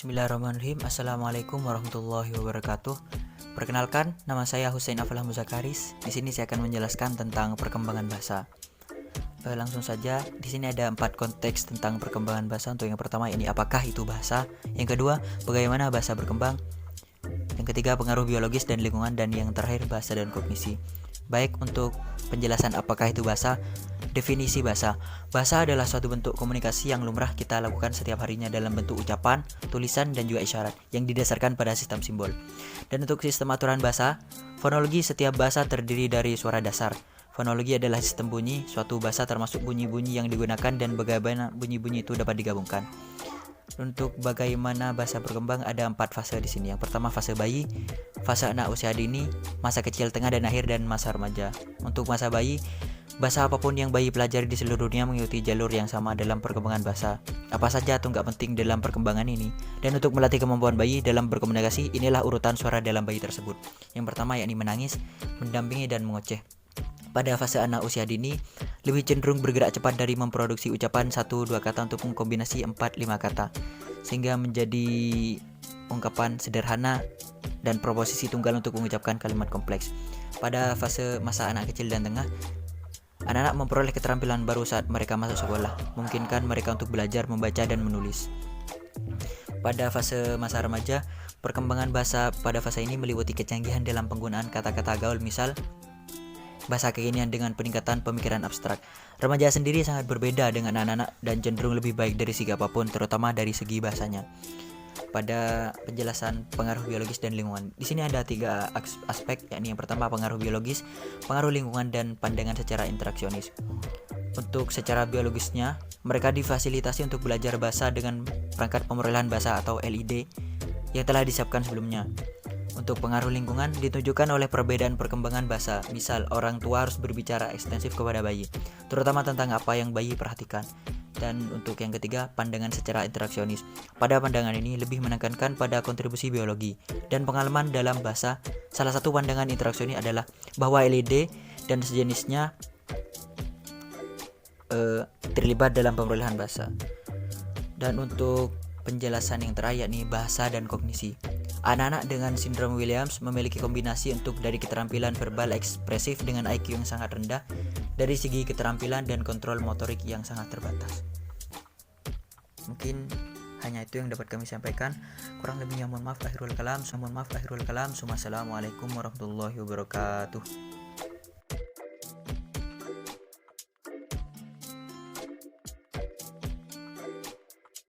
Bismillahirrahmanirrahim. Assalamualaikum warahmatullahi wabarakatuh. Perkenalkan, nama saya Husain Aflah Muzakaris. Di sini saya akan menjelaskan tentang perkembangan bahasa. Langsung saja, di sini ada 4 konteks tentang perkembangan bahasa. Untuk yang pertama ini apakah itu bahasa? Yang kedua, bagaimana bahasa berkembang? Yang ketiga, pengaruh biologis dan lingkungan, dan yang terakhir bahasa dan kognisi. Baik, untuk penjelasan apakah itu bahasa. Definisi bahasa. Bahasa adalah suatu bentuk komunikasi yang lumrah kita lakukan setiap harinya dalam bentuk ucapan, tulisan, dan juga isyarat yang didasarkan pada sistem simbol. Dan untuk sistem aturan bahasa, fonologi, setiap bahasa terdiri dari suara dasar. Fonologi adalah sistem bunyi suatu bahasa termasuk bunyi-bunyi yang digunakan dan bagaimana bunyi-bunyi itu dapat digabungkan. Untuk bagaimana bahasa berkembang ada 4 fase di sini. Yang pertama fase bayi, fase anak usia dini, masa kecil, tengah dan akhir, dan masa remaja. Untuk masa bayi, bahasa apapun yang bayi pelajari di seluruh dunia mengikuti jalur yang sama dalam perkembangan bahasa. Apa saja tunggak penting dalam perkembangan ini? Dan untuk melatih kemampuan bayi dalam berkomunikasi, inilah urutan suara dalam bayi tersebut. Yang pertama yakni menangis, mendampingi, dan mengoceh. Pada fase anak usia dini, lebih cenderung bergerak cepat dari memproduksi ucapan 1-2 kata untuk mengkombinasi 4-5 kata, sehingga menjadi ungkapan sederhana dan proposisi tunggal untuk mengucapkan kalimat kompleks. Pada fase masa anak kecil dan tengah, anak-anak memperoleh keterampilan baru saat mereka masuk sekolah, memungkinkan mereka untuk belajar membaca dan menulis. Pada fase masa remaja, perkembangan bahasa pada fase ini meliputi kecanggihan dalam penggunaan kata-kata gaul, misal bahasa kekinian dengan peningkatan pemikiran abstrak. Remaja sendiri sangat berbeda dengan anak-anak dan cenderung lebih baik dari segi apapun, terutama dari segi bahasanya. Pada penjelasan pengaruh biologis dan lingkungan, di sini ada 3 aspek, yakni yang pertama pengaruh biologis, pengaruh lingkungan, dan pandangan secara interaksionis. Untuk secara biologisnya, mereka difasilitasi untuk belajar bahasa dengan perangkat pemerolehan bahasa atau LID yang telah disiapkan sebelumnya. Untuk pengaruh lingkungan ditunjukkan oleh perbedaan perkembangan bahasa. Misal, orang tua harus berbicara ekstensif kepada bayi, terutama tentang apa yang bayi perhatikan. Dan untuk yang ketiga, pandangan secara interaksionis. Pada pandangan ini lebih menekankan pada kontribusi biologi dan pengalaman dalam bahasa. Salah satu pandangan interaksionis adalah bahwa LID dan sejenisnya terlibat dalam pemerolehan bahasa. Dan untuk penjelasan yang terakhir yakni bahasa dan kognisi. Anak-anak dengan sindrom Williams memiliki kombinasi untuk dari keterampilan verbal ekspresif dengan IQ yang sangat rendah, dari segi keterampilan dan kontrol motorik yang sangat terbatas. Mungkin hanya itu yang dapat kami sampaikan. Kurang lebihnya mohon maaf, akhirul kalam. Assalamualaikum warahmatullahi wabarakatuh.